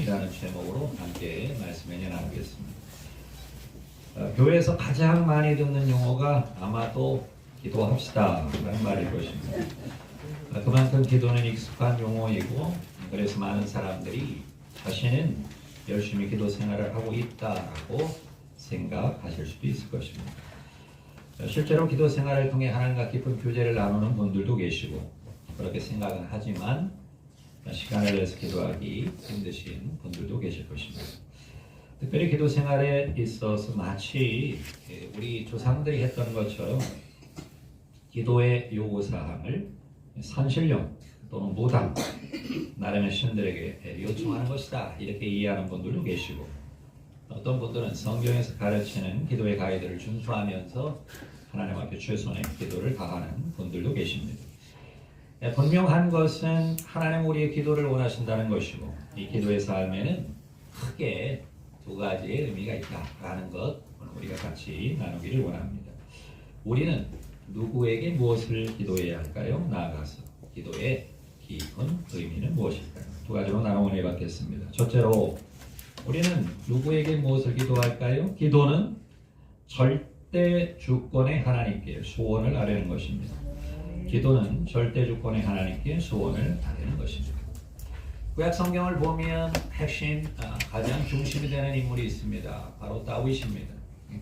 기도합니다는 제목으로 함께 말씀을 나누겠습니다. 교회에서 가장 많이 듣는 용어가 아마도 기도합시다 라는 말일 것입니다. 그만큼 기도는 익숙한 용어이고, 그래서 많은 사람들이 자신은 열심히 기도 생활을 하고 있다라고 생각하실 수도 있을 것입니다. 실제로 기도 생활을 통해 하나님과 깊은 교제를 나누는 분들도 계시고, 그렇게 생각은 하지만 시간을 내서 기도하기 힘드신 분들도 계실 것입니다. 특별히 기도 생활에 있어서 마치 우리 조상들이 했던 것처럼 기도의 요구사항을 산신령 또는 무당, 나름의 신들에게 요청하는 것이다 이렇게 이해하는 분들도 계시고, 어떤 분들은 성경에서 가르치는 기도의 가이드를 준수하면서 하나님 앞에 최선의 기도를 다하는 분들도 계십니다. 분명한 것은 하나님 우리의 기도를 원하신다는 것이고, 이 기도의 삶에는 크게 두 가지의 의미가 있다라는 것 오늘 우리가 같이 나누기를 원합니다. 우리는 누구에게 무엇을 기도해야 할까요? 나아가서 기도의 깊은 의미는 무엇일까요? 두 가지로 나눠 해봤겠습니다. 첫째로, 우리는 누구에게 무엇을 기도할까요? 기도는 절대 주권의 하나님께 소원을 아뢰는 것입니다. 기도는 절대 주권의 하나님께 소원을 아뢰는 것입니다. 구약 성경을 보면 핵심, 가장 중심이 되는 인물이 있습니다. 바로 다윗입니다.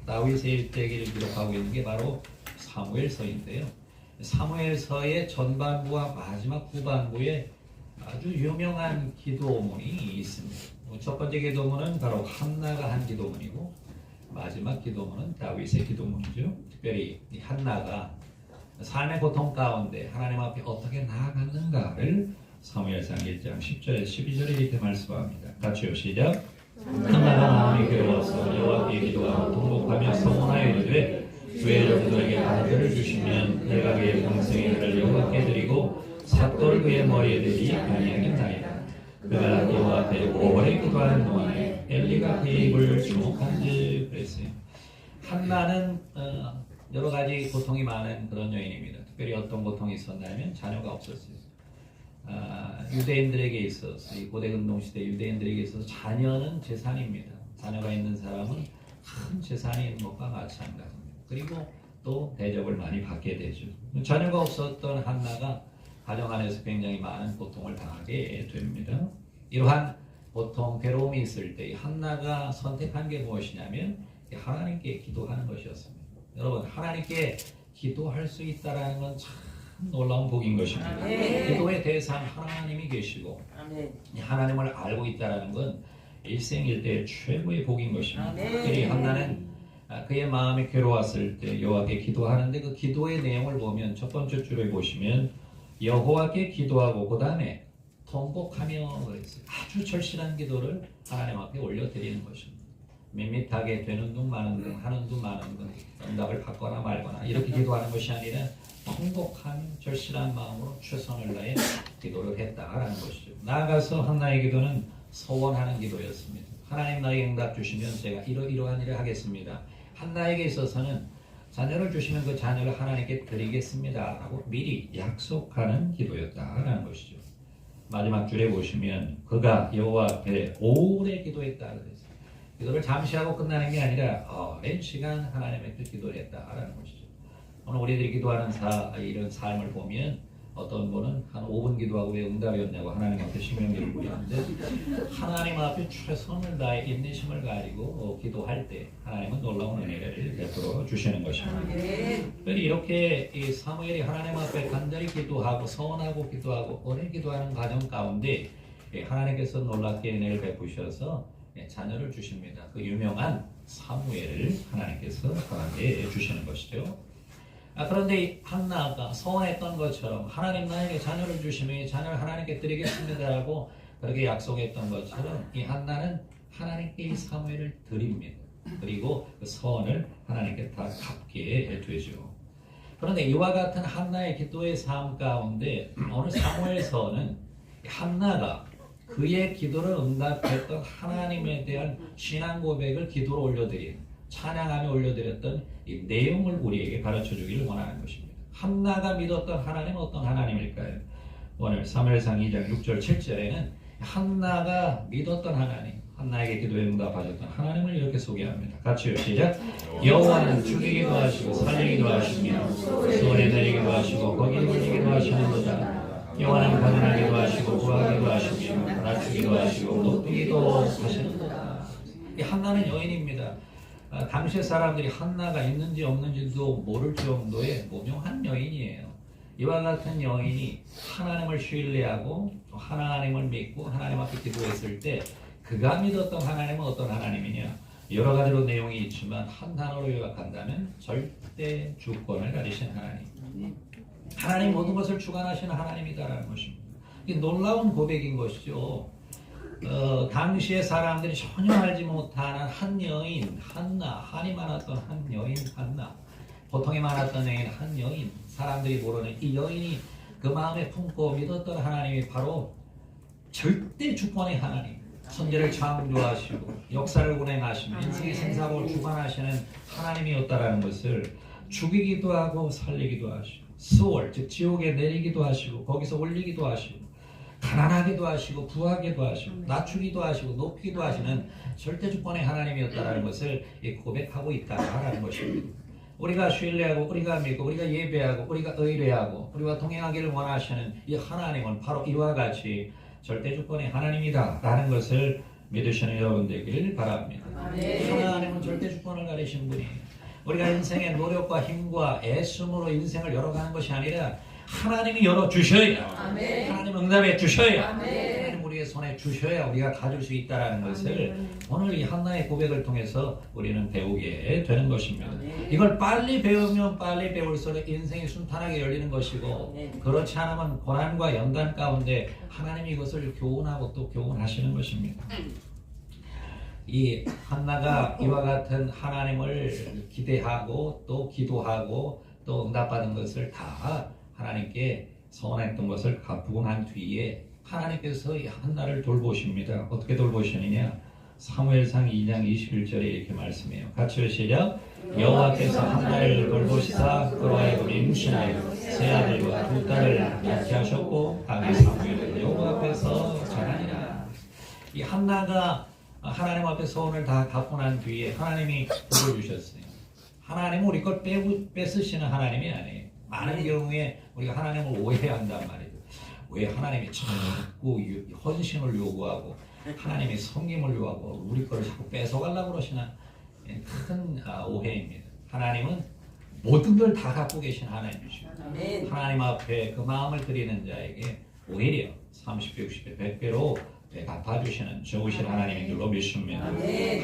다윗의 일대기를 기록하고 있는 게 바로 사무엘서인데요. 사무엘서의 전반부와 마지막 후반부에 아주 유명한 기도문이 있습니다. 첫 번째 기도문은 바로 한나가 한 기도문이고, 마지막 기도문은 다윗의 기도문이죠. 특별히 이 한나가 삶의 고통 가운데 하나님 앞에 어떻게 나아갔는가를 사무엘상 1장 10절에서 12절에 이렇게 말씀합니다. 같이요, 시작. 한나가 마음이 괴로워서 여호와께 기도하고 통곡하며 서원하여 이르되 주의 종들에게 아들을 주시면 내가 그의 평생의 일을 여호와께 드리고 삿돌 그의 머리에 대리 아니하겠나이다. 그가 여호와 앞에 오래 기도하는 동안에 엘리가 그의 입을 주목한지 그랬어요. 한나는 여러 가지 고통이 많은 그런 여인입니다. 특별히 어떤 고통이 있었냐면 자녀가 없었어요. 유대인들에게 있어서, 이 고대 근동시대 유대인들에게 있어서 자녀는 재산입니다. 자녀가 있는 사람은 큰 재산이 있는 것과 마찬가지입니다. 그리고 또 대접을 많이 받게 되죠. 자녀가 없었던 한나가 가정 안에서 굉장히 많은 고통을 당하게 됩니다. 이러한 고통, 괴로움이 있을 때 한나가 선택한 게 무엇이냐면 하나님께 기도하는 것이었습니다. 여러분, 하나님께 기도할 수 있다는 건 참 놀라운 복인 것입니다. 기도의 대상 하나님이 계시고 하나님을 알고 있다는 건 일생일대의 최고의 복인 것입니다. 특별히 한나는 그의 마음이 괴로웠을 때 여호와께 기도하는데, 그 기도의 내용을 보면 첫 번째 줄에 보시면 여호와께 기도하고 그 다음에 통곡하며 그랬어요. 아주 절실한 기도를 하나님 앞에 올려드리는 것입니다. 밋밋하게 되는 둥 마는 둥 하는 둥 마는 둥 응답을 받거나 말거나 이렇게 기도하는 것이 아니라 통곡한 절실한 마음으로 최선을 다해 기도를 했다라는 것이죠. 나아가서 한나의 기도는 서원하는 기도였습니다. 하나님 나에게 응답 주시면 제가 이러한 일을 하겠습니다. 한나에게 있어서는 자녀를 주시면 그 자녀를 하나님께 드리겠습니다 라고 미리 약속하는 기도였다라는 것이죠. 마지막 줄에 보시면 그가 여호와 앞에 오래 기도했다 그랬어요. 기도를 잠시 하고 끝나는 게 아니라 오랜 시간 하나님께 기도를 했다라는 것이죠. 오늘 우리들이 기도하는 이런 삶을 보면 어떤 분은 한 5분 기도하고 왜 응답이 없냐고 하나님 앞에 신명기를 부리는데, 하나님 앞에 최선을 다해 인내심을 가지고 기도할 때 하나님은 놀라운 은혜를 베풀어 주시는 것입니다. 특별히 이렇게 이 사무엘이 하나님 앞에 간절히 기도하고 서원하고 기도하고 오래 기도하는 과정 가운데 하나님께서 놀랍게 은혜를 베푸셔서 자녀를 주십니다. 그 유명한 사무엘을 하나님께서 허락해 주시는 것이죠. 그런데 한나가 서원했던 것처럼 하나님 나에게 자녀를 주시면 자녀를 하나님께 드리겠습니다라고 그렇게 약속했던 것처럼 이 한나는 하나님께 이 사무엘을 드립니다. 그리고 그 서원을 하나님께 다 갚게 되죠. 그런데 이와 같은 한나의 기도의 삶 가운데 오늘 사무엘서는 한나가 그의 기도를 응답했던 하나님에 대한 신앙 고백을 기도로 올려드린, 찬양하며 올려드렸던 이 내용을 우리에게 가르쳐 주기를 원하는 것입니다. 한나가 믿었던 하나님은 어떤 하나님일까요? 오늘 사무엘상 2장 6절 7절에는 한나가 믿었던 하나님, 한나에게 기도에 응답하셨던 하나님을 이렇게 소개합니다. 같이요, 시작. 여호와는 죽이기도 하시고 살리기도 하시며 소원에 내리기도 하시고 거기 올리기도 하시는도다. 여호와는 가난하기도 하시고 구하기도 하시며 낮추기도 하시고 높이기도 하시는도다. 이 한나는 여인입니다. 당시의 사람들이 한나가 있는지 없는지도 모를 정도의 무명한 여인이에요. 이와 같은 여인이 하나님을 신뢰하고 또 하나님을 믿고 하나님 앞에 기도했을 때 그가 믿었던 하나님은 어떤 하나님이냐? 여러 가지로 내용이 있지만 한 단어로 요약한다면 절대 주권을 가지신 하나님. 하나님 모든 것을 주관하시는 하나님이다라는 것입니다. 이 놀라운 고백인 것이죠. 당시의 사람들이 전혀 알지 못하는 한 여인 한나, 한이 많았던 한 여인 한나, 고통이 많았던 여인 한 여인, 사람들이 모르는 이 여인이 그 마음에 품고 믿었던 하나님이 바로 절대 주권의 하나님, 천지를 창조하시고 역사를 운행하시며 인생의 생사를 주관하시는 하나님이었다라는 것을 죽이기도 하고 살리기도 하시고 수월, 즉 지옥에 내리기도 하시고 거기서 올리기도 하시고 가난하기도 하시고 부하기도 하시고 낮추기도 하시고 높이기도 하시는 절대 주권의 하나님이었다라는 것을 고백하고 있다라는 것입니다. 우리가 신뢰하고 우리가 믿고 우리가 예배하고 우리가 의뢰하고 우리와 동행하기를 원하시는 이 하나님은 바로 이와 같이 절대 주권의 하나님이다 라는 것을 믿으시는 여러분 되기를 바랍니다. 하나님은 절대 주권을 가리신 분이에요. 우리가 인생의 노력과 힘과 애씀으로 인생을 열어가는 것이 아니라 하나님이 열어주셔야, 하나님 응답해 주셔야, 하나님 우리의 손에 주셔야 우리가 가질 수 있다는 것을 오늘 이 한나의 고백을 통해서 우리는 배우게 되는 것입니다. 이걸 빨리 배우면 빨리 배울수록 인생이 순탄하게 열리는 것이고 그렇지 않으면 고난과 연단 가운데 하나님이 이것을 교훈하고 또 교훈하시는 것입니다. 이 한나가 이와 같은 하나님을 기대하고 또 기도하고 또 응답받은 것을 다 하나님께 서원했던 것을 갚고 난 뒤에 하나님께서 이 한나를 돌보십니다. 어떻게 돌보시느냐? 사무엘상 2장 21절에 이렇게 말씀해요. 같이 시작. 여호와께서 한나를 돌보시사 그로 하여금 임신하여 세 아들과 두 딸을 낳게 하셨고 아기 사무엘은 여호와 앞에서 자라니라. 이 한나가 하나님 앞에 소원을 다 갚고 난 뒤에 하나님이 돌보주셨어요. 하나님은 우리 걸 뺏으시는 하나님이 아니에요. 많은 경우에 우리가 하나님을 오해한단 말이에요. 왜 하나님이 자꾸 헌신을 요구하고 하나님이 섬김을 요구하고 우리 걸 자꾸 뺏어가려고 그러시나 큰 오해입니다. 하나님은 모든 걸 다 갖고 계신 하나님이시고 하나님 앞에 그 마음을 드리는 자에게 오히려 30배, 60배, 100배로 갚아주시는 좋으신 하나님인 줄로 믿습니다.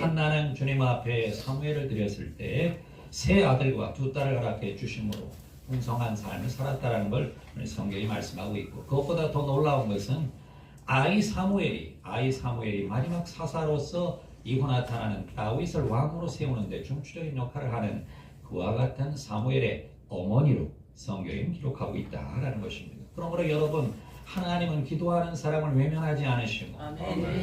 한나는 주님 앞에 사무엘을 드렸을 때 세 아들과 두 딸을 허락해 주심으로 풍성한 삶을 살았다는 걸 성경이 말씀하고 있고 그것보다 더 놀라운 것은 아이 사무엘이 마지막 사사로서 이후 나타나는 다윗을 왕으로 세우는 데 중추적인 역할을 하는 그와 같은 사무엘의 어머니로 성경이 기록하고 있다라는 것입니다. 그러므로 여러분 하나님은 기도하는 사람을 외면하지 않으시고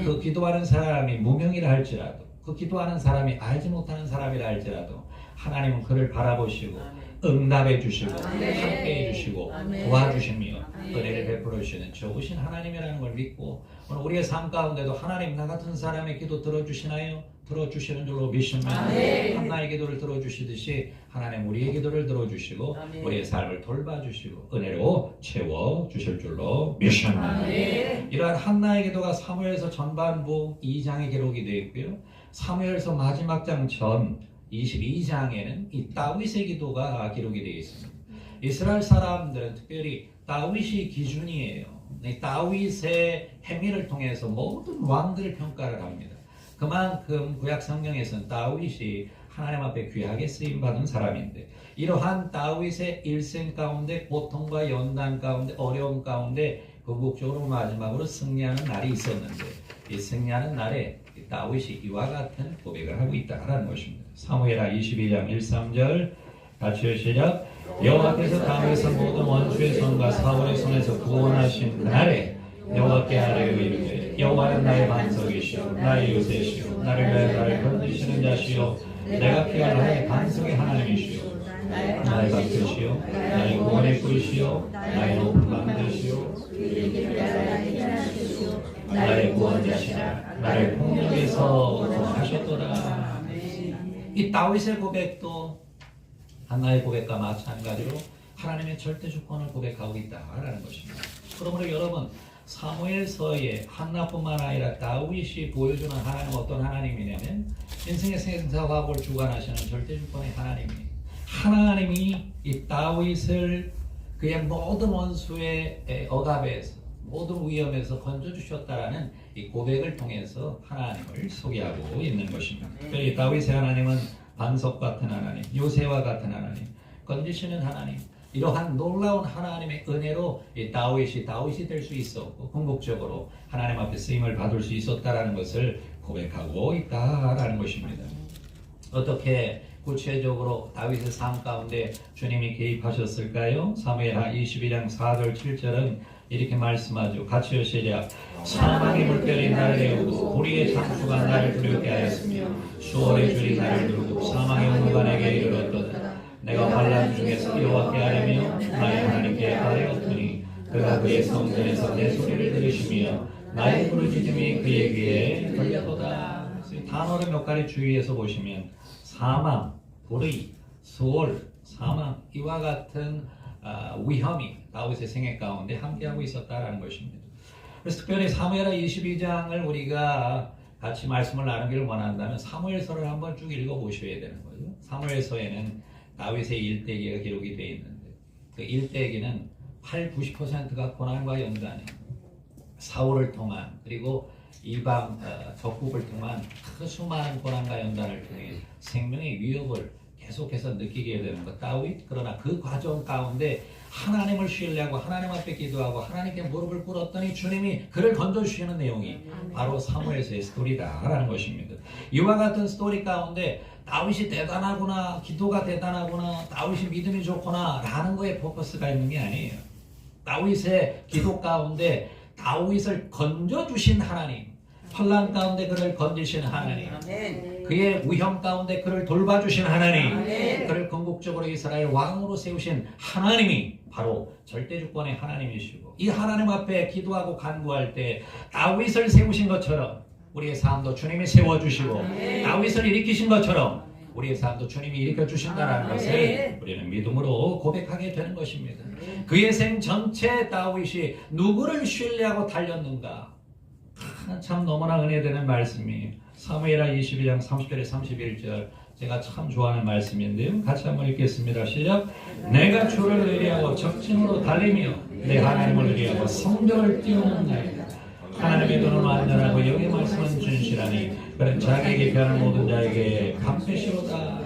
그 기도하는 사람이 무명이라 할지라도 그 기도하는 사람이 알지 못하는 사람이라 할지라도 하나님은 그를 바라보시고 응답해 주시고 함께 해 주시고 도와주시며 은혜를 베풀어 주시는 좋으신 하나님이라는 걸 믿고 오늘 우리의 삶 가운데도 하나님 나 같은 사람의 기도 들어주시나요? 들어주시는 줄로 믿습니다. 한나의 기도를 들어주시듯이 하나님 우리의 기도를 들어주시고 우리의 삶을 돌봐주시고 은혜로 채워주실 줄로 믿습니다. 이러한 한나의 기도가 사무엘서 전반부 2장에 기록이 되어 있고요. 사무엘서 마지막 장 전 22장에는 이 다윗의 기도가 기록이 되어 있습니다. 이스라엘 사람들은 특별히 다윗이 기준이에요. 다윗의 행위를 통해서 모든 왕들을 평가를 합니다. 그만큼 구약 성경에서는 다윗이 하나님 앞에 귀하게 쓰임받은 사람인데 이러한 다윗의 일생 가운데 고통과 연단 가운데 어려움 가운데 궁극적으로 마지막으로 승리하는 날이 있었는데 이 승리하는 날에 다윗이 이와 같은 고백을 하고 있다는 것입니다. 사무엘하 22장 1-3절 같이 시작. 여호와께서 다윗의 모든 원수의 손과 사울의 손에서 구원하신 그날에 여호와께 아뢰어 이르되 여호와는 나의 반석이시오 나의 요새시오 나를 위하여 나를 건지시는 자시오 내가 피할 나의 반석의 하나님이시오 나의 방패시오 나의 구원의 뿌리시오 나의 높은 방패시오 나의 구원자시라. 나를 폭력에서 구하셨도다. 이 다윗의 고백도 한나의 고백과 마찬가지로 하나님의 절대 주권을 고백하고 있다라는 것입니다. 그러므로 여러분, 사무엘서에 한나뿐만 아니라 다윗이 보여주는 하나님은 어떤 하나님이냐면 인생의 생사화복을 주관하시는 절대 주권의 하나님이에요. 하나님이 이 다윗을 그의 모든 원수의 억압에서 모든 위험에서 건져주셨다라는 이 고백을 통해서 하나님을 소개하고 있는 것입니다. 특별히 다윗의 하나님은 반석 같은 하나님, 요새와 같은 하나님, 건지시는 하나님, 이러한 놀라운 하나님의 은혜로 이 다윗이 될 수 있었고 궁극적으로 하나님 앞에 쓰임을 받을 수 있었다라는 것을 고백하고 있다라는 것입니다. 어떻게 구체적으로 다윗의 삶 가운데 주님이 개입하셨을까요? 사무엘하 22장 4절 7절은 이렇게 말씀하죠. 같이 시작. 사망의 물결이 나를 내우고 우리의 장수가 나를 두렵게 하였으며 수월의 줄이 나를 두르고 사망의 온무가 내게 이르렀도다. 내가 환난 중에서 여호와께 하려며 나의 하나님께 하였더니 그가 그의 성전에서 내 소리를 들으시며 나의 부르짖음이 그의 귀에 들렸도다. 단어를 몇 가지 주의해서 보시면 사망, 불의, 수월, 사망 이와 같은 위험이 다윗의 생애 가운데 함께하고 있었다라는 것입니다. 그래서 특별히 사무엘하 22장을 우리가 같이 말씀을 나누기를 원한다면 사무엘서를 한번 쭉 읽어보셔야 되는 거죠. 사무엘서에는 다윗의 일대기가 기록이 되어 있는데 그 일대기는 80~90%가 고난과 연단이에요. 사울을 통한 그리고 이방 적국을 통한 그 수많은 고난과 연단을 통해 생명의 위협을 계속해서 느끼게 되는 것 다윗. 그러나 그 과정 가운데 하나님을 신뢰하고 하나님 앞에 기도하고 하나님께 무릎을 꿇었더니 주님이 그를 건져주시는 내용이 바로 사무엘서의 스토리다라는 것입니다. 이와 같은 스토리 가운데 다윗이 대단하구나, 기도가 대단하구나, 다윗이 믿음이 좋구나 라는 거에 포커스가 있는 게 아니에요. 다윗의 기도 가운데 다윗을 건져주신 하나님, 환난 가운데 그를 건지신 하나님, 그의 위험 가운데 그를 돌봐주신 하나님, 그를 궁극적으로 이스라엘 왕으로 세우신 하나님이 바로 절대주권의 하나님이시고 이 하나님 앞에 기도하고 간구할 때 다윗을 세우신 것처럼 우리의 삶도 주님이 세워주시고 다윗을 일으키신 것처럼 우리의 삶도 주님이 일으켜주신다는 것을 우리는 믿음으로 고백하게 되는 것입니다. 그의 생 전체 다윗이 누구를 신뢰하고 달렸는가? 참 너무나 은혜되는 말씀이 사무엘하 22장 30절에 31절 제가 참 좋아하는 말씀인데요. 같이 한번 읽겠습니다. 시작. 내가 주를 의뢰하고 적진으로 달리며 내 하나님을 의뢰하고 성벽을 띄우는나이다. 하나님의 도는 완전하고 영의 말씀은 진실하니 그는 자기에게 변한 모든 자에게 감패시로다.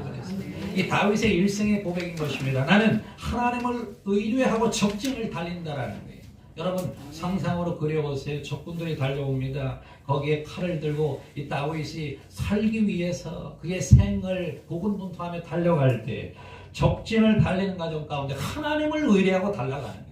이 다윗의 일생의 고백인 것입니다. 나는 하나님을 의뢰하고 적진을 달린다라는 거예요. 여러분 상상으로 그려보세요. 적군들이 달려옵니다. 거기에 칼을 들고 이 다윗이 살기 위해서 그의 생을 고군분투하며 달려갈 때 적진을 달리는 과정 가운데 하나님을 의뢰하고 달려가는 거예요.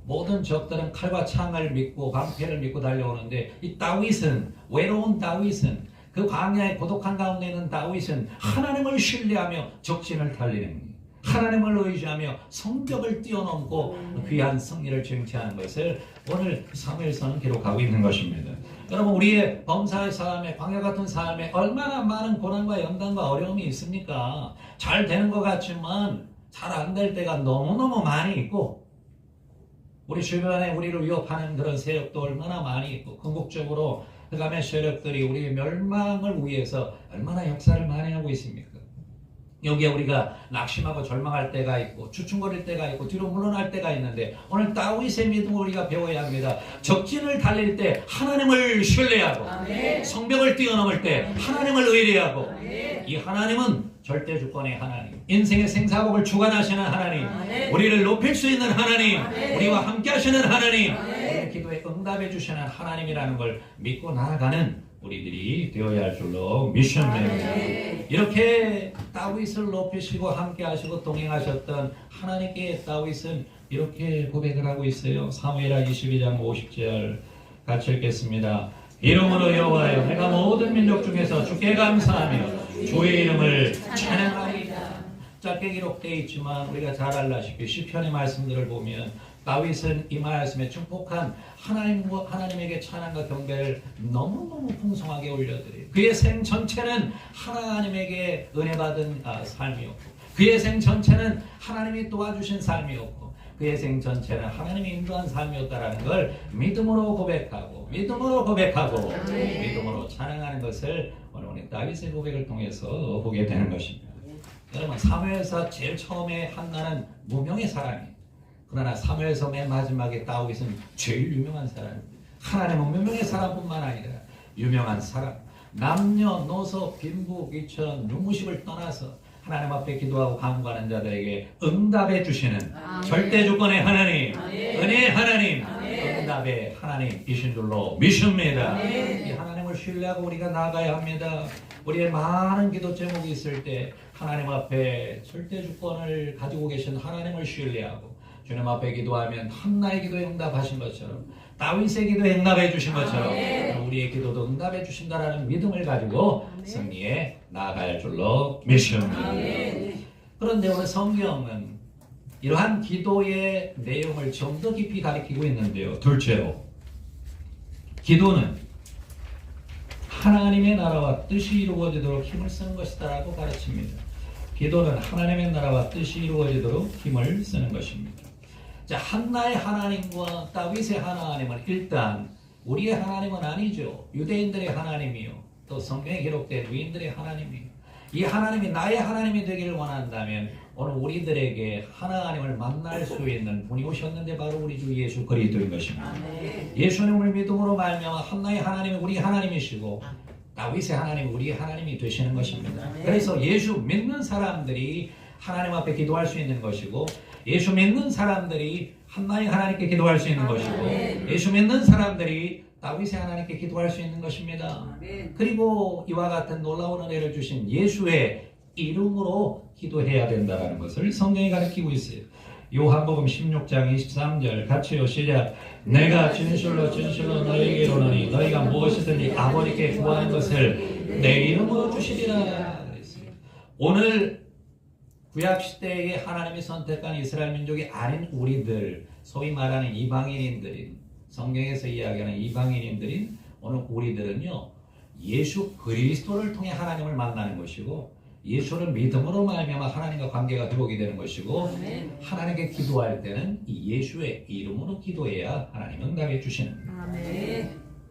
모든 적들은 칼과 창을 믿고 방패를 믿고 달려오는데 이 다윗은 외로운 다윗은 그 광야의 고독한 가운데 있는 다윗은 하나님을 신뢰하며 적진을 달리는 거예요. 하나님을 의지하며 성벽을 뛰어넘고 귀한 승리를 쟁취하는 것을 오늘 사무엘서는 기록하고 있는 것입니다. 여러분 우리의 범사의 삶에 광야 같은 삶에 얼마나 많은 고난과 연단과 어려움이 있습니까? 잘 되는 것 같지만 잘 안 될 때가 너무너무 많이 있고 우리 주변에 우리를 위협하는 그런 세력도 얼마나 많이 있고 궁극적으로 흑암의 세력들이 우리의 멸망을 위해서 얼마나 역사를 많이 하고 있습니까? 여기에 우리가 낙심하고 절망할 때가 있고 주춤거릴 때가 있고 뒤로 물러날 때가 있는데 오늘 다윗의 믿음을 우리가 배워야 합니다. 적진을 달릴 때 하나님을 신뢰하고 성벽을 뛰어넘을 때 하나님을 의뢰하고 이 하나님은 절대 주권의 하나님, 인생의 생사복을 주관하시는 하나님, 우리를 높일 수 있는 하나님, 우리와 함께 하시는 하나님, 우리의 기도에 응답해 주시는 하나님이라는 걸 믿고 나아가는 우리들이 되어야 할 줄로 믿습니다. 이렇게 다윗을 높이시고 함께 하시고 동행하셨던 하나님께 다윗은 이렇게 고백을 하고 있어요. 사무엘하 22장 50절 같이 읽겠습니다. 이름으로 여호와여 내가 모든 민족 중에서 주께 감사하며 주의 이름을 찬양하리이다. 짧게 기록되어 있지만 우리가 잘 알다시피 시편의 말씀들을 보면 다윗은 이 말씀에 축복한 하나님에게 찬양과 경배를 너무너무 풍성하게 올려드려요. 그의 생 전체는 하나님에게 은혜 받은 삶이었고, 그의 생 전체는 하나님이 도와주신 삶이었고, 그의 생 전체는 하나님이 인도한 삶이었다라는 걸 믿음으로 고백하고 믿음으로 찬양하는 것을 오늘 다윗의 고백을 통해서 보게 되는 것입니다. 여러분, 사무엘서 제일 처음에 한나는 무명의 사람이에요. 그러나 사무엘서 맨 마지막에 다윗은 제일 유명한 사람입니다. 하나님은 무명의 사람뿐만 아니라 유명한 사람, 남녀노소 빈부 이천 유무식을 떠나서 하나님 앞에 기도하고 간구하는 자들에게 응답해 주시는 절대 조건의 하나님, 은혜의 하나님, 응답의 하나님이신 줄로 믿습니다. 이 하나님을 신뢰하고 우리가 나아가야 합니다. 우리의 많은 기도 제목이 있을 때 하나님 앞에 절대 주권을 가지고 계신 하나님을 신뢰하고 주님 앞에 기도하면 한나의 기도에 응답하신 것처럼, 다윗의 기도에 응답해 주신 것처럼 우리의 기도도 응답해 주신다라는 믿음을 가지고 승리에 나아갈 줄로 믿습니다. 그런데 오늘 성경은 이러한 기도의 내용을 좀 더 깊이 가리키고 있는데요. 둘째로, 기도는 하나님의 나라와 뜻이 이루어지도록 힘을 쓰는 것이다 라고 가르칩니다. 기도는 하나님의 나라와 뜻이 이루어지도록 힘을 쓰는 것입니다. 자, 한나의 하나님과 다윗의 하나님은 일단 우리의 하나님은 아니죠. 유대인들의 하나님이요, 또 성경에 기록된 유인들의 하나님이요. 이 하나님이 나의 하나님이 되기를 원한다면 오늘 우리들에게 하나님을 만날 수 있는 분이 오셨는데 바로 우리 주 예수 그리스도인 것입니다. 예수님을 믿음으로 말미암아 한나의 하나님이 우리 하나님이시고 다윗의 하나님이 우리 하나님이 되시는 것입니다. 그래서 예수 믿는 사람들이 하나님 앞에 기도할 수 있는 것이고, 예수 믿는 사람들이 한나의 하나님께 기도할 수 있는 것이고, 예수 믿는 사람들이 다윗의 하나님께 기도할 수 있는 것입니다. 그리고 이와 같은 놀라운 은혜를 주신 예수의 이름으로 기도해야 된다는 것을 성경이 가르치고 있어요. 요한복음 16장 23절 같이요, 시작. 내가 진실로 너희에게 이르노니 너희가 무엇이든지 아버지께 구하는 것을 내 이름으로 주시리라 그랬어요. 오늘 구약시대에 하나님이 선택한 이스라엘 민족이 아닌 우리들, 소위 말하는 이방인인들인, 성경에서 이야기하는 이방인인들인 오늘 우리들은요, 예수 그리스도를 통해 하나님을 만나는 것이고, 예수를 믿음으로 말미암아 하나님과 관계가 회복이 되는 것이고, 하나님께 기도할 때는 이 예수의 이름으로 기도해야 하나님 응답해 주시는,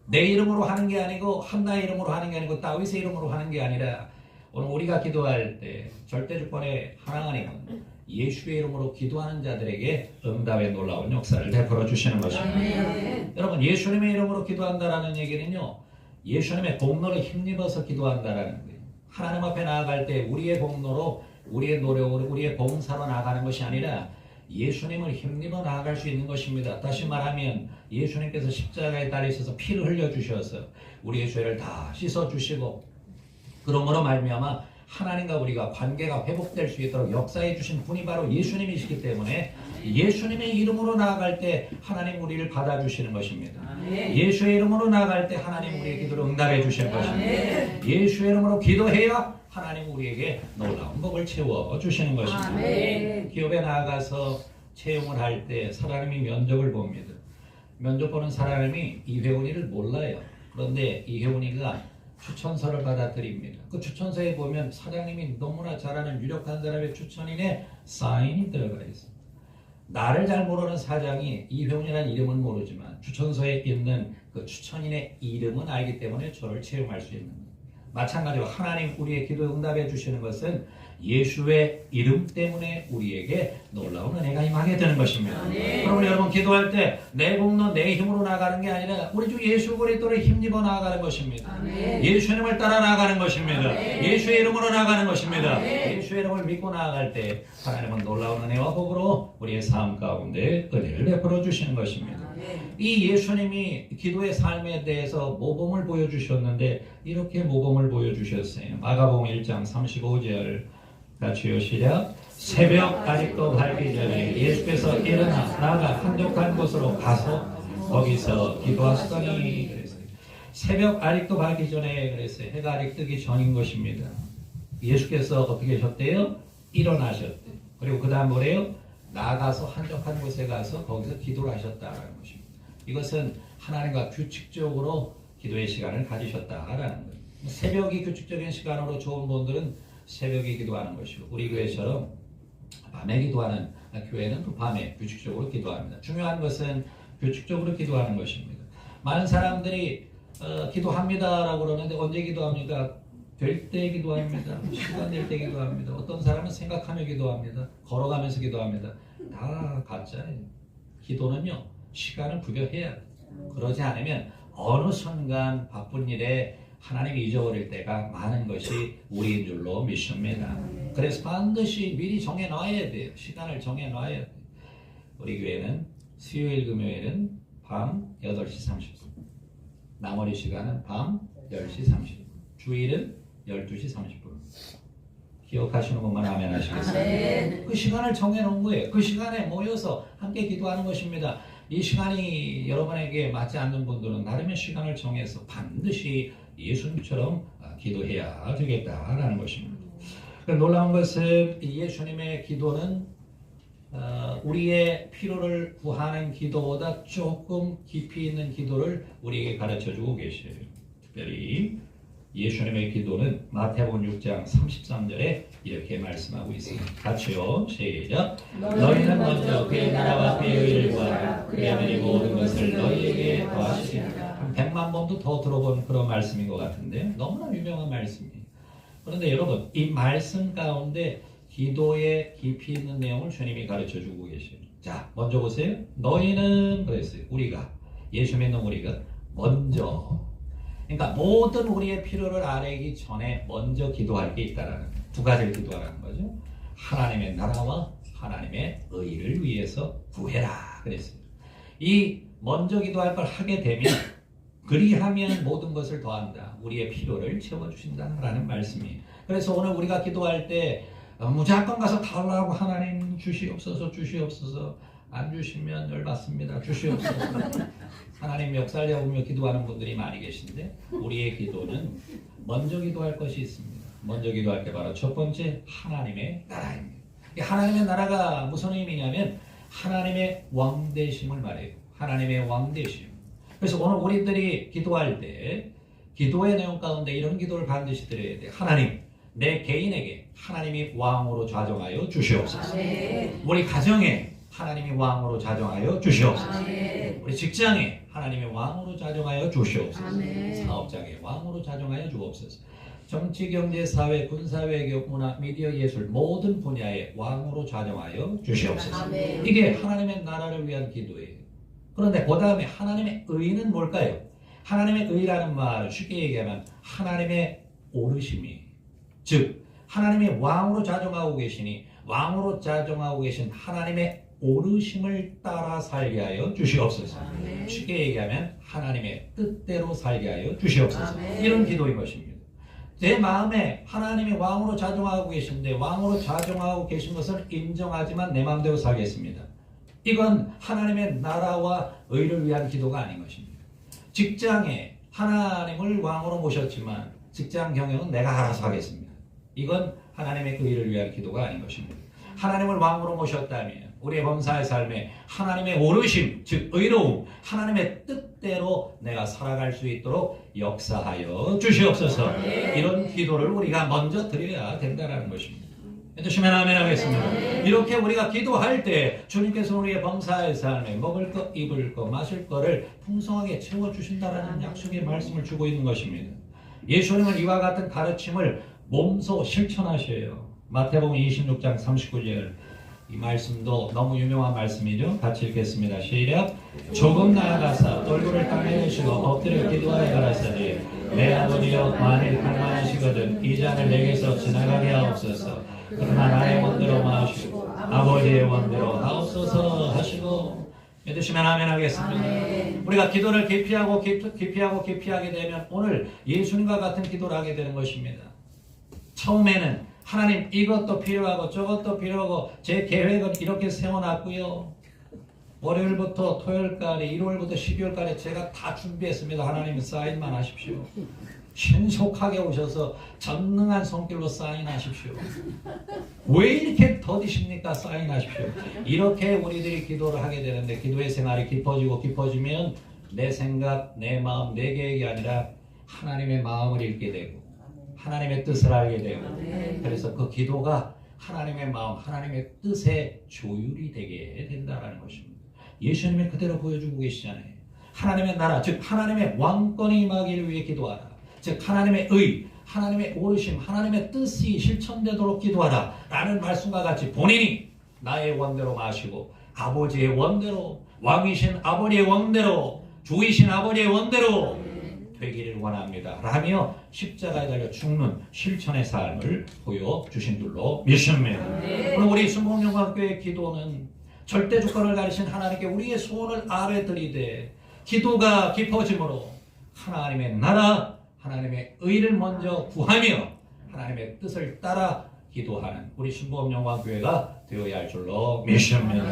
내 이름으로 하는 게 아니고 한나의 이름으로 하는 게 아니고 다윗의 이름으로 하는 게 아니라, 오늘 우리가 기도할 때 절대 주권의 하나님은 예수의 이름으로 기도하는 자들에게 응답의 놀라운 역사를 베풀어 주시는 것입니다. 여러분, 예수님의 이름으로 기도한다라는 얘기는요, 예수님의 공로를 힘입어서 기도한다라는 거예요. 하나님 앞에 나아갈 때 우리의 공로로, 우리의 노력으로, 우리의 봉사로 나아가는 것이 아니라 예수님을 힘입어 나아갈 수 있는 것입니다. 다시 말하면 예수님께서 십자가에 달리셔서 피를 흘려주셔서 우리의 죄를 다 씻어주시고, 그러므로 말미암아 하나님과 우리가 관계가 회복될 수 있도록 역사해 주신 분이 바로 예수님이시기 때문에 예수님의 이름으로 나아갈 때 하나님 우리를 받아주시는 것입니다. 예수의 이름으로 나아갈 때 하나님 우리의 기도를 응답해 주시는 것입니다. 예수의 이름으로 기도해야 하나님 우리에게 놀라운 복을 채워주시는 것입니다. 기업에 나아가서 채용을 할 때 사람이 면접을 봅니다. 면접 보는 사람이 이 회원이를 몰라요. 그런데 이 회원이가 추천서를 받아들입니다. 그 추천서에 보면 사장님이 너무나 잘 아는 유력한 사람의 추천인의 사인이 들어가 있습니다. 나를 잘 모르는 사장이 이 회원이라는 이름은 모르지만 추천서에 있는 그 추천인의 이름은 알기 때문에 저를 채용할 수 있는 겁니다. 마찬가지로 하나님 우리의 기도 응답해 주시는 것은 예수의 이름 때문에 우리에게 놀라운 은혜가 임하게 되는 것입니다. 그러면 여러분, 기도할 때 내 공로, 내 힘으로 나가는 게 아니라 우리 주 예수 그리스도를 힘입어 나아가는 것입니다. 예수님을 따라 나아가는 것입니다. 예수의 이름으로 나아가는 것입니다. 예수의 이름을 믿고 나아갈 때 하나님은 놀라운 은혜와 복으로 우리의 삶 가운데 은혜를 베풀어 주시는 것입니다. 이 예수님이 기도의 삶에 대해서 모범을 보여주셨는데 이렇게 모범을 보여주셨어요. 마가복음 1장 35절 같이요, 시작. 새벽 아직도 밝기 전에 예수께서 일어나 나가 한적한 곳으로 가서 거기서 기도하시더니 그랬어요. 새벽 아직도 밝기 전에 그랬어요. 해가 아직 뜨기 전인 것입니다. 예수께서 어떻게 하셨대요? 일어나셨대요. 그리고 그 다음 뭐래요? 나가서 한적한 곳에 가서 거기서 기도를 하셨다라는 것입니다. 이것은 하나님과 규칙적으로 기도의 시간을 가지셨다라는 거예요. 새벽이 규칙적인 시간으로 좋은 분들은 새벽에 기도하는 것이고 우리 교회처럼 밤에 기도하는 교회는 또 밤에 규칙적으로 기도합니다. 중요한 것은 규칙적으로 기도하는 것입니다. 많은 사람들이 기도합니다라고 그러는데 언제 기도합니까? 될 때 기도합니다. 시간 될 때 기도합니다. 어떤 사람은 생각하며 기도합니다. 걸어가면서 기도합니다. 다 가짜예요. 기도는요, 시간을 구별해야 돼요. 그러지 않으면 어느 순간 바쁜 일에 하나님이 잊어버릴 때가 많은 것이 우리인 줄로 믿습니다. 그래서 반드시 미리 정해놔야 돼요. 시간을 정해놔야 돼요. 우리 교회는 수요일, 금요일은 밤 8시 30분. 나머지 시간은 밤 10시 30분. 주일은 12시 30분. 기억하시는 것만 아멘 하시겠습니다. 그 시간을 정해놓은 거예요. 그 시간에 모여서 함께 기도하는 것입니다. 이 시간이 여러분에게 맞지 않는 분들은 나름의 시간을 정해서 반드시 예수님처럼 기도해야 되겠다라는 것입니다. 놀라운 것은 예수님의 기도는 우리의 필요를 구하는 기도보다 조금 깊이 있는 기도를 우리에게 가르쳐주고 계셔요. 특별히 예수님의 기도는 마태복음 6장 33절에 이렇게 말씀하고 있습니다. 같이요. 시작. 너희는 먼저 그의 나라와 그의 의를 구하라. 그리하면 이 모든 것을 너희에게 더하시리라. 한 100만 번도 더 들어본 그런 말씀인 것 같은데 너무나 유명한 말씀이에요. 그런데 여러분 이 말씀 가운데 기도의 깊이 있는 내용을 주님이 가르쳐주고 계셔요. 자, 먼저 보세요. 너희는 그랬어요. 우리가 예수 믿는 우리가 먼저 그러니까 모든 우리의 필요를 아뢰기 전에 먼저 기도할 게 있다라는 두 가지를 기도하라는 거죠. 하나님의 나라와 하나님의 의를 위해서 구해라 그랬어요. 이 먼저 기도할 걸 하게 되면 그리하면 모든 것을 더한다. 우리의 필요를 채워주신다라는 말씀이에요. 그래서 오늘 우리가 기도할 때 무조건 가서 달라고 하나님 주시옵소서 주시옵소서 안 주시면 열받습니다. 주시옵소서. 하나님 역사하려고 기도하는 분들이 많이 계신데 우리의 기도는 먼저 기도할 것이 있습니다. 먼저 기도할 때 바로 첫 번째 하나님의 나라입니다. 하나님의 나라가 무슨 의미냐면 하나님의 왕되심을 말해요. 하나님의 왕되심. 그래서 오늘 우리들이 기도할 때 기도의 내용 가운데 이런 기도를 반드시 드려야 돼요. 하나님, 내 개인에게 하나님이 왕으로 좌정하여 주시옵소서. 우리 가정에 하나님이 왕으로 좌정하여 주시옵소서. 우리 직장에 하나님의 왕으로 좌정하여 주시옵소서. 사업장에 왕으로 좌정하여 주옵소서. 정치, 경제, 사회, 군사, 외교, 문화, 미디어, 예술 모든 분야에 왕으로 좌정하여 주시옵소서. 이게 하나님의 나라를 위한 기도예요. 그런데 그 다음에 하나님의 의는 뭘까요? 하나님의 의라는 말은 쉽게 얘기하면 하나님의 오르심이에요. 즉 하나님이 왕으로 좌정하고 계시니 왕으로 좌정하고 계신 하나님의 오르심을 따라 살게 하여 주시옵소서. 쉽게 얘기하면 하나님의 뜻대로 살게 하여 주시옵소서. 이런 기도인 것입니다. 제 마음에 하나님이 왕으로 좌정하고 계신데 왕으로 좌정하고 계신 것을 인정하지만 내 마음대로 살겠습니다. 이건 하나님의 나라와 의를 위한 기도가 아닌 것입니다. 직장에 하나님을 왕으로 모셨지만 직장 경영은 내가 알아서 하겠습니다. 이건 하나님의 의를 위한 기도가 아닌 것입니다. 하나님을 왕으로 모셨다면 우리의 범사의 삶에 하나님의 오르심, 즉 의로움, 하나님의 뜻대로 내가 살아갈 수 있도록 역사하여 주시옵소서. 이런 기도를 우리가 먼저 드려야 된다는 것입니다. 해주시면 아멘 하겠습니다. 이렇게 우리가 기도할 때 주님께서 우리의 범사의 삶에 먹을 것, 입을 것, 마실 것을 풍성하게 채워주신다라는 약속의 말씀을 주고 있는 것입니다. 예수님은 이와 같은 가르침을 몸소 실천하셔요. 마태복음 26장 39절 이 말씀도 너무 유명한 말씀이죠. 같이 읽겠습니다. 시작. 조금 나아가사 얼굴을 땅에 내시고 엎드려 기도하여 가라사대 내 아버지여 만일 가능하시거든 이 잔을 내게서 지나가게 하옵소서. 그러나 나의 원대로 마시고 아버지의 원대로 하옵소서 하시고 믿으시면 아멘 하겠습니다. 우리가 기도를 기피하게 되면 오늘 예수님과 같은 기도를 하게 되는 것입니다. 처음에는 하나님 이것도 필요하고 저것도 필요하고 제 계획은 이렇게 세워놨고요. 월요일부터 토요일까지 1월부터 12월까지 제가 다 준비했습니다. 하나님 사인만 하십시오. 신속하게 오셔서 전능한 손길로 사인하십시오. 왜 이렇게 더디십니까? 사인하십시오. 이렇게 우리들이 기도를 하게 되는데 기도의 생활이 깊어지고 깊어지면 내 생각, 내 마음, 내 계획이 아니라 하나님의 마음을 읽게 되고 하나님의 뜻을 알게 되고 그래서 그 기도가 하나님의 마음, 하나님의 뜻의 조율이 되게 된다는 것입니다. 예수님이 그대로 보여주고 계시잖아요. 하나님의 나라, 즉 하나님의 왕권이 임하기를 위해 기도하라. 즉 하나님의 의, 하나님의 오르심, 하나님의 뜻이 실천되도록 기도하라 라는 말씀과 같이 본인이 나의 원대로 마시고 아버지의 원대로, 왕이신 아버지의 원대로, 주이신 아버지의 원대로 되기를 원합니다 라며 십자가에 달려 죽는 실천의 삶을 보여주신 줄로 믿습니다. 오늘 우리 순복음영광교회 기도는 절대 주권을 가리신 하나님께 우리의 소원을 아뢰드리되 기도가 깊어짐으로 하나님의 나라, 하나님의 의를 먼저 구하며 하나님의 뜻을 따라 기도하는 우리 순복음영광교회가 되어야 할 줄로 믿습니다.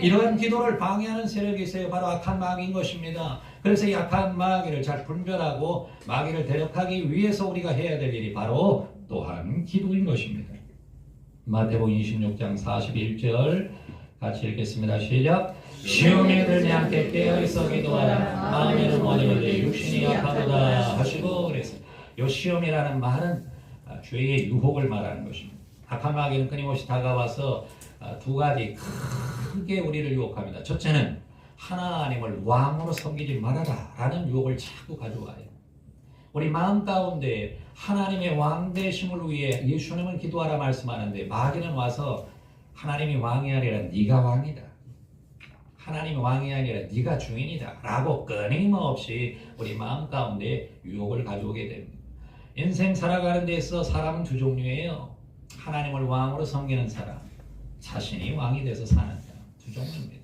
이러한 기도를 방해하는 세력이 있어요. 바로 악한 마귀인 것입니다. 그래서 이 악한 마귀를 잘 분별하고 마귀를 대적하기 위해서 우리가 해야 될 일이 바로 또한 기도인 것입니다. 마태복음 26장 41절 같이 읽겠습니다. 시작. 시험에 들지 않게 깨어있어 기도하라. 마음에는 원하는데 육신이 약하도다 하시고 그래서 이 시험이라는 말은 죄의 유혹을 말하는 것입니다. 악한 마귀는 끊임없이 다가와서 두 가지 크게 우리를 유혹합니다. 첫째는 하나님을 왕으로 섬기지 말아라 라는 유혹을 자꾸 가져와요. 우리 마음 가운데 하나님의 왕 되심을 위해 예수님은 기도하라 말씀하는데 마귀는 와서 하나님이 왕이 아니라 네가 왕이다. 하나님이 왕이 아니라 네가 주인이다 라고 끊임없이 우리 마음 가운데 유혹을 가져오게 됩니다. 인생 살아가는 데 있어 사람은 두 종류예요. 하나님을 왕으로 섬기는 사람, 자신이 왕이 돼서 사는 사람, 두 종류입니다.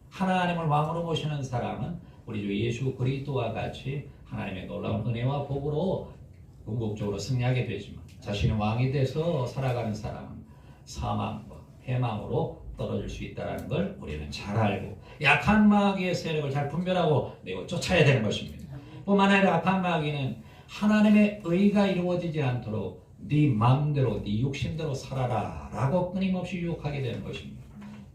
하나님을 왕으로 모시는 사람은 우리 주 예수 그리스도와 같이 하나님의 놀라운 은혜와 복으로 궁극적으로 승리하게 되지만 자신이 왕이 돼서 살아가는 사람은 사망과 패망으로 떨어질 수 있다는 걸 우리는 잘 알고 약한 마귀의 세력을 잘 분별하고 내고 쫓아야 되는 것입니다. 뿐만 아니라 악한 마귀는 하나님의 의가 이루어지지 않도록 네 마음대로 네 욕심대로 살아라 라고 끊임없이 유혹하게 되는 것입니다.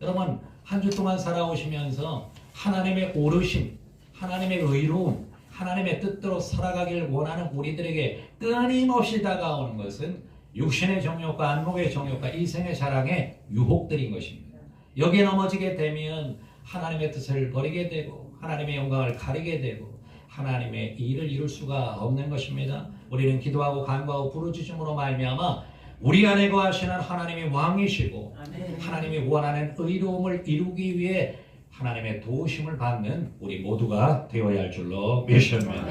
여러분 한 주 동안 살아오시면서 하나님의 오르심, 하나님의 의로움, 하나님의 뜻대로 살아가기를 원하는 우리들에게 끊임없이 다가오는 것은 육신의 정욕과 안목의 정욕과 이생의 자랑의 유혹들인 것입니다. 여기에 넘어지게 되면 하나님의 뜻을 버리게 되고 하나님의 영광을 가리게 되고 하나님의 일을 이룰 수가 없는 것입니다. 우리는 기도하고 간구하고 부르짖음으로 말미암아 우리 안에 거하시는 하나님이 왕이시고 하나님이 원하는 의로움을 이루기 위해 하나님의 도우심을 받는 우리 모두가 되어야 할 줄로 믿습니다.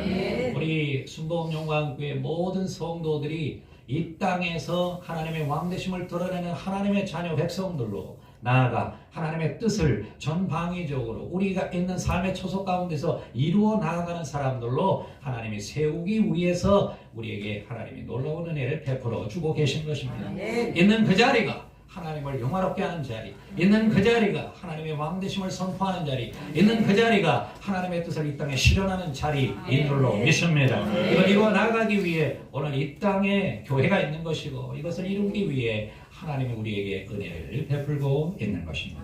우리 순복음영광교회 모든 성도들이 이 땅에서 하나님의 왕되심을 드러내는 하나님의 자녀 백성들로 나아가 하나님의 뜻을 전방위적으로 우리가 있는 삶의 초소 가운데서 이루어 나아가는 사람들로 하나님이 세우기 위해서 우리에게 하나님이 놀라운 은혜를 베풀어 주고 계신 것입니다. 있는 그 자리가 하나님을 영화롭게 하는 자리, 있는 그 자리가 하나님의 왕되심을 선포하는 자리, 있는 그 자리가 하나님의 뜻을 이 땅에 실현하는 자리인 줄로 믿습니다. 이걸 이루어 나가기 위해 오늘 이 땅에 교회가 있는 것이고 이것을 이루기 위해 하나님이 우리에게 은혜를 베풀고 있는 것입니다.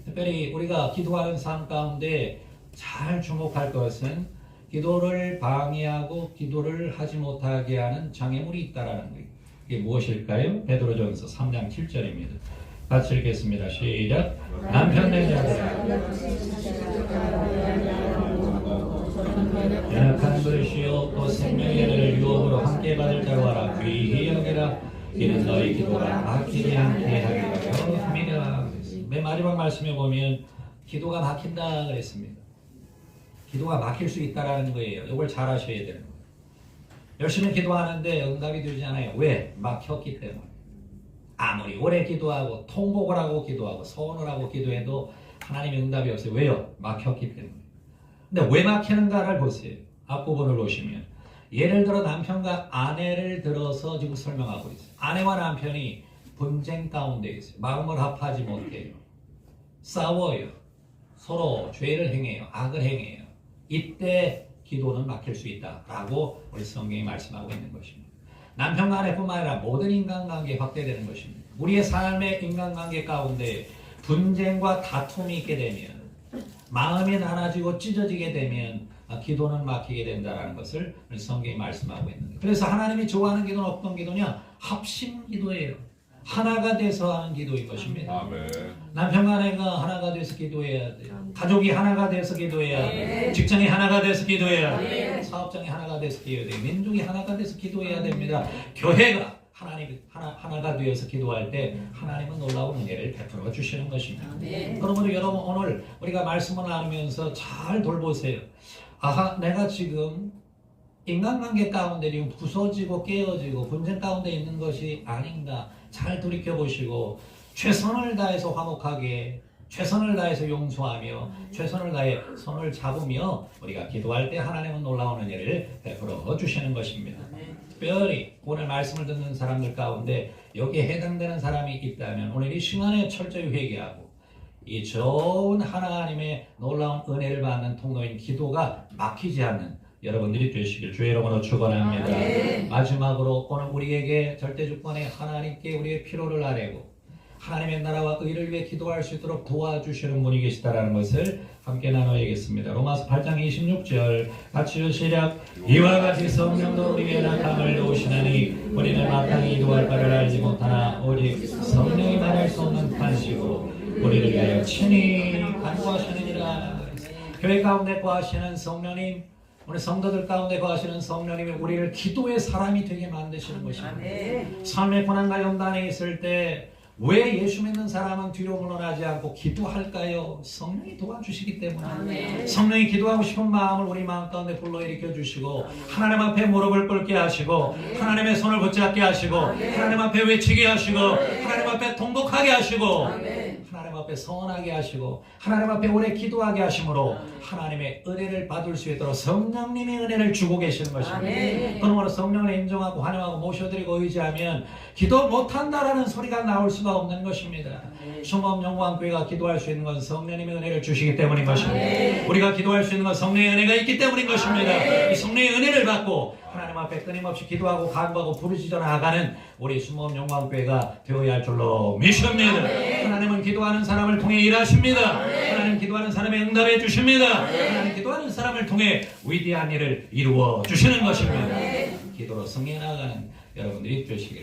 특별히 우리가 기도하는 삶 가운데 잘 주목할 것은 기도를 방해하고 기도를 하지 못하게 하는 장애물이 있다라는 거예요. 이게 무엇일까요? 베드로전서 3장 7절입니다. 같이 읽겠습니다. 시작. 남편 된 자들아 연약한 것이 없고 생명의 은혜를 유업으로 함께 받을 자로 하라. 귀히 여기라. 이는 너희 기도가 막히지 않게 하기로 함이라. 맨 마지막 말씀에 보면 기도가 막힌다 그랬습니다. 기도가 막힐 수 있다라는 거예요. 이걸 잘 아셔야 되는 거예요. 열심히 기도하는데 응답이 되지 않아요. 왜? 막혔기 때문에. 아무리 오래 기도하고 통곡을 하고 기도하고 서원을 하고 기도해도 하나님의 응답이 없어요. 왜요? 막혔기 때문에. 근데 왜 막히는가를 보세요. 앞부분을 보시면 예를 들어 남편과 아내를 들어서 지금 설명하고 있어요. 아내와 남편이 분쟁 가운데 있어요. 마음을 합하지 못해요. 싸워요. 서로 죄를 행해요. 악을 행해요. 이때 기도는 막힐 수 있다라고 우리 성경이 말씀하고 있는 것입니다. 남편 간에뿐만 아니라 모든 인간관계에 확대되는 것입니다. 우리의 삶의 인간관계 가운데 분쟁과 다툼이 있게 되면, 마음이 나눠지고 찢어지게 되면 기도는 막히게 된다는 것을 성경이 말씀하고 있는 거예요. 그래서 하나님이 좋아하는 기도는 어떤 기도냐? 합심 기도예요. 하나가 돼서 하는 기도인 것입니다. 아멘. 남편 간에가 하나가 돼서 기도해야 돼요. 가족이 하나가 돼서 기도해야 돼요. 직장이 하나가 돼서 기도해야 돼요. 사업장이 하나가 돼서 기도해야 돼요. 민족이 하나가 돼서 기도해야 됩니다. 교회가 하나가 되어서 기도할 때 하나님은 놀라운 은혜를 베풀어 주시는 것입니다. 그러므로 여러분, 오늘 우리가 말씀을 나누면서 잘 돌보세요. 아하, 내가 지금 인간관계 가운데 지금 부서지고 깨어지고 분쟁 가운데 있는 것이 아닌가 잘 돌이켜보시고, 최선을 다해서 화목하게, 최선을 다해서 용서하며 최선을 다해 손을 잡으며 우리가 기도할 때 하나님은 놀라운 은혜를 베풀어 주시는 것입니다. 특별히 오늘 말씀을 듣는 사람들 가운데 여기에 해당되는 사람이 있다면 오늘 이 시간에 철저히 회개하고 이 좋은 하나님의 놀라운 은혜를 받는 통로인 기도가 막히지 않는 여러분들이 되시길 주의 이름으로 축원합니다. 마지막으로 오늘 우리에게 절대주권의 하나님께 우리의 필요를 아뢰고 하나님의 나라와 의를 위해 기도할 수 있도록 도와주시는 분이 계시다라는 것을 함께 나눠야겠습니다. 로마서 8장 26절 같이 시작. 이와 같이 성령도 우리 위에 나타남을 놓으시나니 우리는 마땅히 기도할 바를 알지 못하나 오직 성령이 말할 수 없는 탄식으로 우리를 위하여 친히 간구하시느니라. 교회 가운데 거하시는 성령님, 우리 성도들 가운데 거하시는 성령님이 우리를 기도의 사람이 되게 만드시는 것입니다. 삶의 고난과 연단에 있을 때 왜 예수 믿는 사람은 뒤로 물러나지 않고 기도할까요? 성령이 도와주시기 때문에. 성령이 기도하고 싶은 마음을 우리 마음 가운데 불러일으켜 주시고 하나님 앞에 무릎을 꿇게 하시고 하나님의 손을 붙잡게 하시고 하나님 앞에 외치게 하시고 하나님 앞에 통곡하게 하시고 하나님 앞에 서원하게 하시고 하나님 앞에 오래 기도하게 하심으로 하나님의 은혜를 받을 수 있도록 성령님의 은혜를 주고 계시는 것입니다. 그러므로 성령을 인정하고 환영하고 모셔드리고 의지하면 기도 못한다라는 소리가 나올 수가 없는 것입니다. 충업 영광교회가 기도할 수 있는 건 성령님의 은혜를 주시기 때문인 것입니다. 우리가 기도할 수 있는 건 성령의 은혜가 있기 때문인 것입니다. 이 성령의 은혜를 받고 하나님 앞에 끊임없이 기도하고 간구하고 부르짖어 나아가는 우리 수모음 영광교회가 되어야 할 줄로 믿습니다. 하나님은 기도하는 사람을 통해 일하십니다. 하나님 기도하는 사람의 응답해 주십니다. 하나님 기도하는 사람을 통해 위대한 일을 이루어 주시는 것입니다. 기도로 승리해 나가는 여러분들이 되시기를